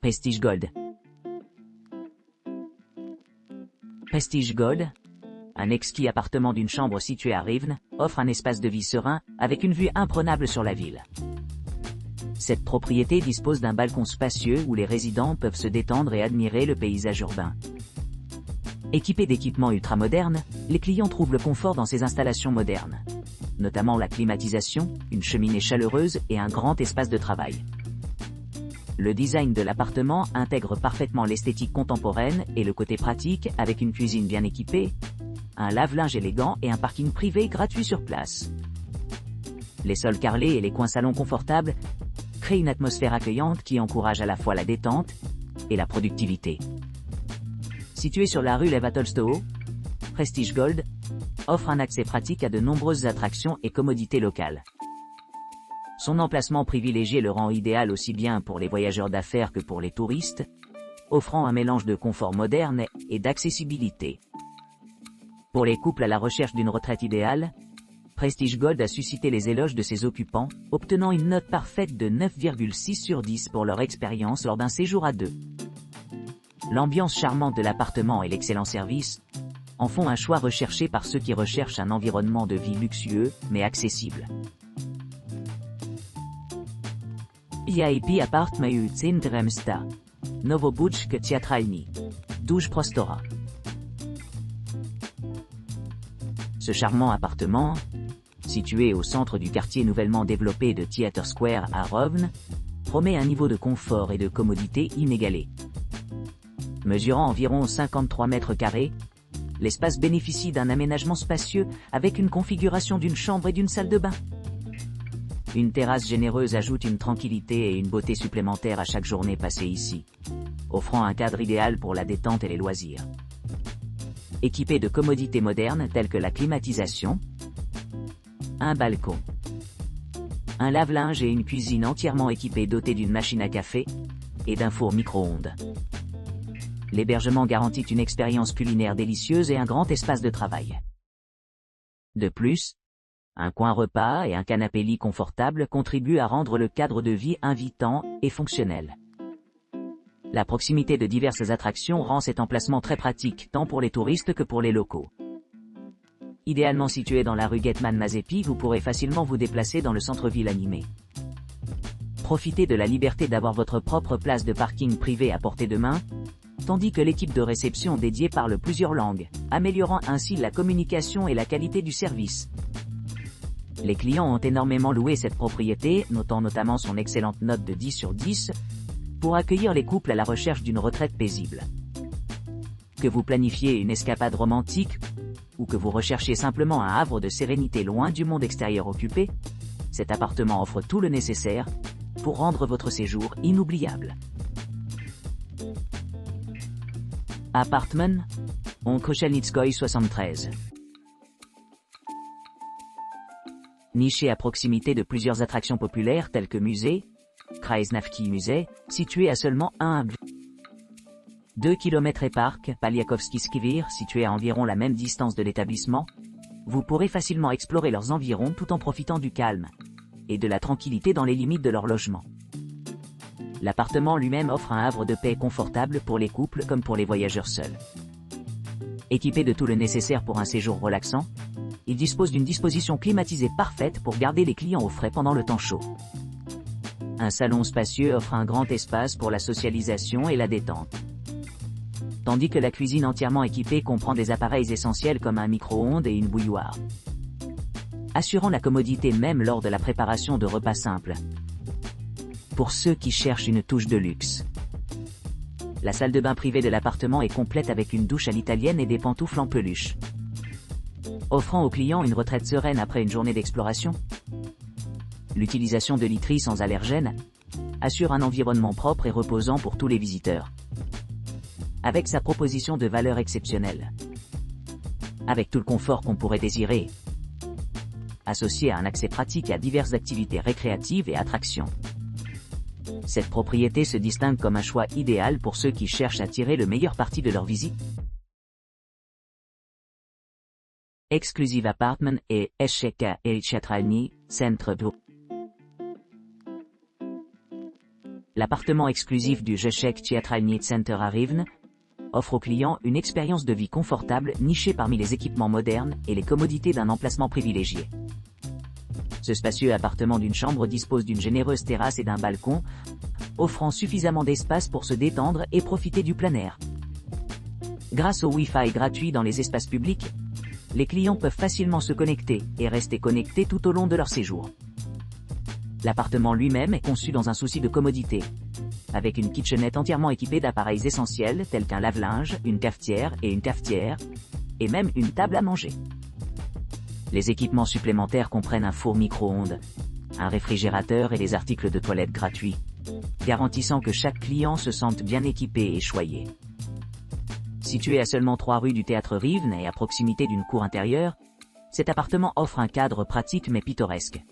Prestige Gold. Prestige Gold, un exquis appartement d'une chambre situé à Riven, offre un espace de vie serein, avec une vue imprenable sur la ville. Cette propriété dispose d'un balcon spacieux où les résidents peuvent se détendre et admirer le paysage urbain. Équipés d'équipements ultramodernes, les clients trouvent le confort dans ces installations modernes, notamment la climatisation, une cheminée chaleureuse et un grand espace de travail. Le design de l'appartement intègre parfaitement l'esthétique contemporaine et le côté pratique avec une cuisine bien équipée, un lave-linge élégant et un parking privé gratuit sur place. Les sols carrelés et les coins salons confortables créent une atmosphère accueillante qui encourage à la fois la détente et la productivité. Situé sur la rue Lev-Tolstoï, Prestige Gold offre un accès pratique à de nombreuses attractions et commodités locales. Son emplacement privilégié le rend idéal aussi bien pour les voyageurs d'affaires que pour les touristes, offrant un mélange de confort moderne et d'accessibilité. Pour les couples à la recherche d'une retraite idéale, Prestige Gold a suscité les éloges de ses occupants, obtenant une note parfaite de 9,6 sur 10 pour leur expérience lors d'un séjour à deux. L'ambiance charmante de l'appartement et l'excellent service en font un choix recherché par ceux qui recherchent un environnement de vie luxueux, mais accessible. VIP Apartment w centrum miasta. Nowobudzka Teatralni. Duże prostora. Ce charmant appartement, situé au centre du quartier nouvellement développé de Theatre Square à Rovno, promet un niveau de confort et de commodité inégalé. Mesurant environ 53 mètres carrés, l'espace bénéficie d'un aménagement spacieux avec une configuration d'une chambre et d'une salle de bain. Une terrasse généreuse ajoute une tranquillité et une beauté supplémentaire à chaque journée passée ici, offrant un cadre idéal pour la détente et les loisirs. Équipé de commodités modernes telles que la climatisation, un balcon, un lave-linge et une cuisine entièrement équipée dotée d'une machine à café et d'un four micro-ondes. L'hébergement garantit une expérience culinaire délicieuse et un grand espace de travail. De plus, un coin repas et un canapé-lit confortable contribuent à rendre le cadre de vie invitant et fonctionnel. La proximité de diverses attractions rend cet emplacement très pratique, tant pour les touristes que pour les locaux. Idéalement situé dans la rue Getman Mazepi, vous pourrez facilement vous déplacer dans le centre-ville animé. Profitez de la liberté d'avoir votre propre place de parking privé à portée de main, tandis que l'équipe de réception dédiée parle plusieurs langues, améliorant ainsi la communication et la qualité du service. Les clients ont énormément loué cette propriété, notant notamment son excellente note de 10 sur 10, pour accueillir les couples à la recherche d'une retraite paisible. Que vous planifiez une escapade romantique, ou que vous recherchiez simplement un havre de sérénité loin du monde extérieur occupé, cet appartement offre tout le nécessaire pour rendre votre séjour inoubliable. Apartment, on Kruszelnickoï 73. Niché à proximité de plusieurs attractions populaires telles que musées, Krajinski Musée, situé à seulement 2 km et parc, Paliakowski Skivir, situé à environ la même distance de l'établissement, vous pourrez facilement explorer leurs environs tout en profitant du calme et de la tranquillité dans les limites de leur logement. L'appartement lui-même offre un havre de paix confortable pour les couples comme pour les voyageurs seuls. Équipé de tout le nécessaire pour un séjour relaxant, il dispose d'une disposition climatisée parfaite pour garder les clients au frais pendant le temps chaud. Un salon spacieux offre un grand espace pour la socialisation et la détente. Tandis que la cuisine entièrement équipée comprend des appareils essentiels comme un micro-ondes et une bouilloire, assurant la commodité même lors de la préparation de repas simples. Pour ceux qui cherchent une touche de luxe, la salle de bain privée de l'appartement est complète avec une douche à l'italienne et des pantoufles en peluche, offrant aux clients une retraite sereine après une journée d'exploration. L'utilisation de literie sans allergènes assure un environnement propre et reposant pour tous les visiteurs, avec sa proposition de valeur exceptionnelle. Avec tout le confort qu'on pourrait désirer, associé à un accès pratique à diverses activités récréatives et attractions, cette propriété se distingue comme un choix idéal pour ceux qui cherchent à tirer le meilleur parti de leur visite. Exclusive Apartment et Eszéke Teatralni, Centre. L'appartement exclusif du Rzeszek Theatralny Center à Rivne offre aux clients une expérience de vie confortable nichée parmi les équipements modernes et les commodités d'un emplacement privilégié. Ce spacieux appartement d'une chambre dispose d'une généreuse terrasse et d'un balcon, offrant suffisamment d'espace pour se détendre et profiter du plein air. Grâce au Wi-Fi gratuit dans les espaces publics, les clients peuvent facilement se connecter et rester connectés tout au long de leur séjour. L'appartement lui-même est conçu dans un souci de commodité, avec une kitchenette entièrement équipée d'appareils essentiels tels qu'un lave-linge, une cafetière, et même une table à manger. Les équipements supplémentaires comprennent un four micro-ondes, un réfrigérateur et des articles de toilette gratuits, garantissant que chaque client se sente bien équipé et choyé. Situé à seulement 3 rues du Théâtre Rivne et à proximité d'une cour intérieure, cet appartement offre un cadre pratique mais pittoresque.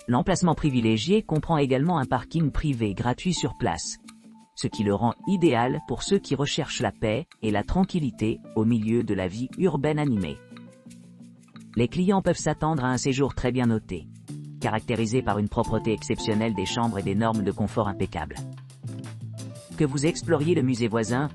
L'emplacement privilégié comprend également un parking privé gratuit sur place, ce qui le rend idéal pour ceux qui recherchent la paix et la tranquillité au milieu de la vie urbaine animée. Les clients peuvent s'attendre à un séjour très bien noté, caractérisé par une propreté exceptionnelle des chambres et des normes de confort impeccables. Que vous exploriez le musée voisin,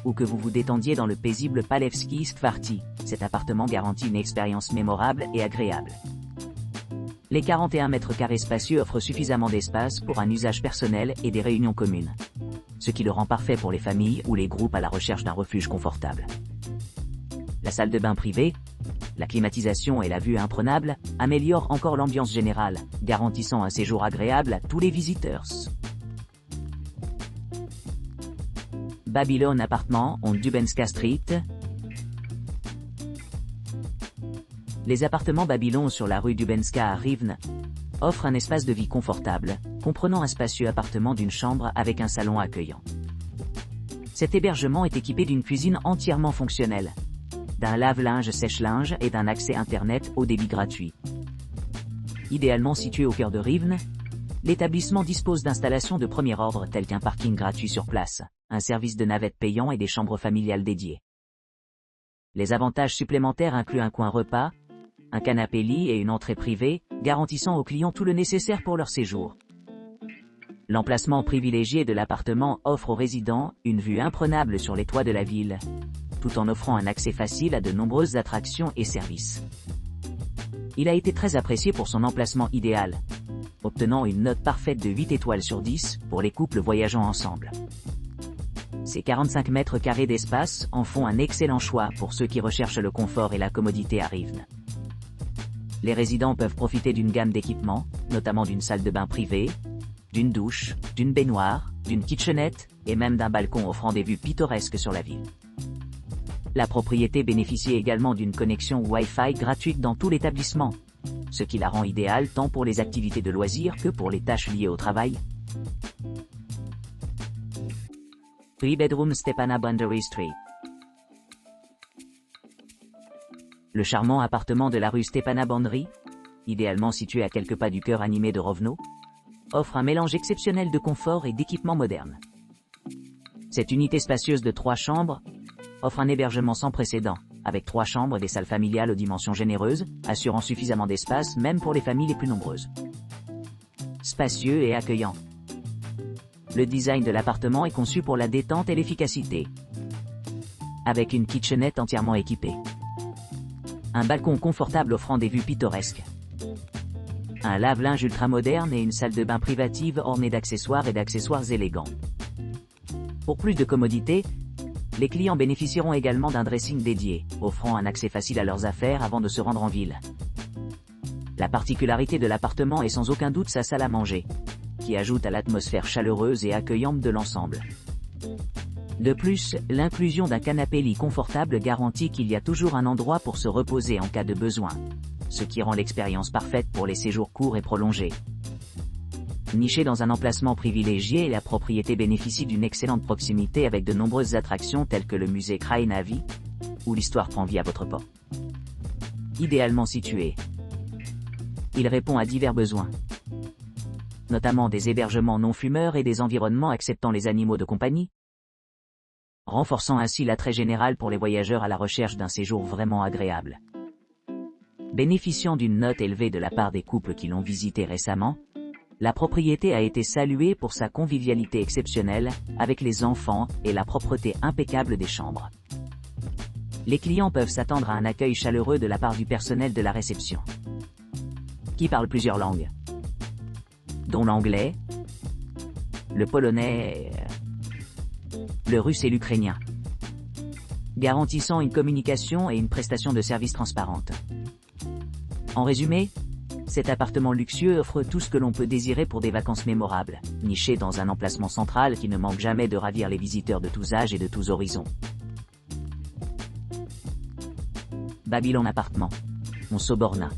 ou que vous vous détendiez dans le paisible Palewski Skwarty, cet appartement garantit une expérience mémorable et agréable. Les 41 mètres carrés spacieux offrent suffisamment d'espace pour un usage personnel et des réunions communes, ce qui le rend parfait pour les familles ou les groupes à la recherche d'un refuge confortable. La salle de bain privée, la climatisation et la vue imprenable améliorent encore l'ambiance générale, garantissant un séjour agréable à tous les visiteurs. Babylon Appartement on Dubenska Street. Les appartements Babylon sur la rue Dubenska à Rivne offrent un espace de vie confortable, comprenant un spacieux appartement d'une chambre avec un salon accueillant. Cet hébergement est équipé d'une cuisine entièrement fonctionnelle, d'un lave-linge sèche-linge et d'un accès internet haut débit gratuit. Idéalement situé au cœur de Rivne, l'établissement dispose d'installations de premier ordre telles qu'un parking gratuit sur place, un service de navette payant et des chambres familiales dédiées. Les avantages supplémentaires incluent un coin repas, un canapé-lit et une entrée privée, garantissant aux clients tout le nécessaire pour leur séjour. L'emplacement privilégié de l'appartement offre aux résidents une vue imprenable sur les toits de la ville, tout en offrant un accès facile à de nombreuses attractions et services. Il a été très apprécié pour son emplacement idéal, obtenant une note parfaite de 8 étoiles sur 10 pour les couples voyageant ensemble. Ces 45 mètres carrés d'espace en font un excellent choix pour ceux qui recherchent le confort et la commodité à Rivne. Les résidents peuvent profiter d'une gamme d'équipements, notamment d'une salle de bain privée, d'une douche, d'une baignoire, d'une kitchenette, et même d'un balcon offrant des vues pittoresques sur la ville. La propriété bénéficie également d'une connexion Wi-Fi gratuite dans tout l'établissement, ce qui la rend idéale tant pour les activités de loisirs que pour les tâches liées au travail. 3 bedroom Stepana Boundary Street. Le charmant appartement de la rue Stepana Boundary, idéalement situé à quelques pas du cœur animé de Rovno, offre un mélange exceptionnel de confort et d'équipements modernes. Cette unité spacieuse de 3 chambres offre un hébergement sans précédent, avec 3 chambres et des salles familiales aux dimensions généreuses, assurant suffisamment d'espace même pour les familles les plus nombreuses. Spacieux et accueillant. Le design de l'appartement est conçu pour la détente et l'efficacité, avec une kitchenette entièrement équipée, un balcon confortable offrant des vues pittoresques, un lave-linge ultramoderne et une salle de bain privative ornée d'accessoires et d'accessoires élégants. Pour plus de commodité, les clients bénéficieront également d'un dressing dédié, offrant un accès facile à leurs affaires avant de se rendre en ville. La particularité de l'appartement est sans aucun doute sa salle à manger, qui ajoute à l'atmosphère chaleureuse et accueillante de l'ensemble. De plus, l'inclusion d'un canapé-lit confortable garantit qu'il y a toujours un endroit pour se reposer en cas de besoin, ce qui rend l'expérience parfaite pour les séjours courts et prolongés. Nichée dans un emplacement privilégié, la propriété bénéficie d'une excellente proximité avec de nombreuses attractions telles que le musée Kraïnavi, où l'histoire prend vie à votre porte. Idéalement situé, il répond à divers besoins, notamment des hébergements non-fumeurs et des environnements acceptant les animaux de compagnie, renforçant ainsi l'attrait général pour les voyageurs à la recherche d'un séjour vraiment agréable. Bénéficiant d'une note élevée de la part des couples qui l'ont visité récemment, La propriété a été saluée pour sa convivialité exceptionnelle, avec les enfants, et la propreté impeccable des chambres. Les clients peuvent s'attendre à un accueil chaleureux de la part du personnel de la réception, qui parle plusieurs langues, dont l'anglais, le polonais, le russe et l'ukrainien, garantissant une communication et une prestation de service transparente. En résumé, cet appartement luxueux offre tout ce que l'on peut désirer pour des vacances mémorables, niché dans un emplacement central qui ne manque jamais de ravir les visiteurs de tous âges et de tous horizons. Babylon Appartement, Monceau-Borna.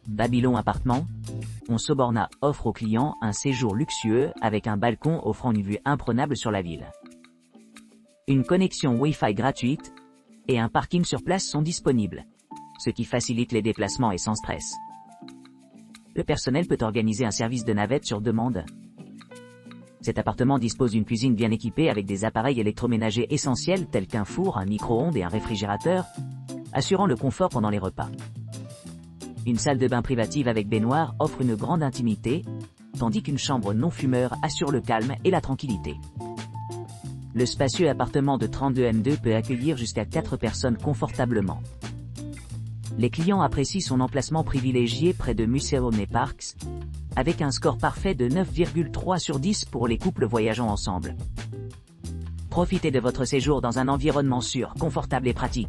Babylon Appartement, Monceau-Borna offre aux clients un séjour luxueux avec un balcon offrant une vue imprenable sur la ville. Une connexion Wi-Fi gratuite et un parking sur place sont disponibles, ce qui facilite les déplacements et sans stress. Le personnel peut organiser un service de navette sur demande. Cet appartement dispose d'une cuisine bien équipée avec des appareils électroménagers essentiels tels qu'un four, un micro-ondes et un réfrigérateur, assurant le confort pendant les repas. Une salle de bain privative avec baignoire offre une grande intimité, tandis qu'une chambre non-fumeur assure le calme et la tranquillité. Le spacieux appartement de 32 m² peut accueillir jusqu'à 4 personnes confortablement. Les clients apprécient son emplacement privilégié près de Museum Parks, avec un score parfait de 9,3 sur 10 pour les couples voyageant ensemble. Profitez de votre séjour dans un environnement sûr, confortable et pratique.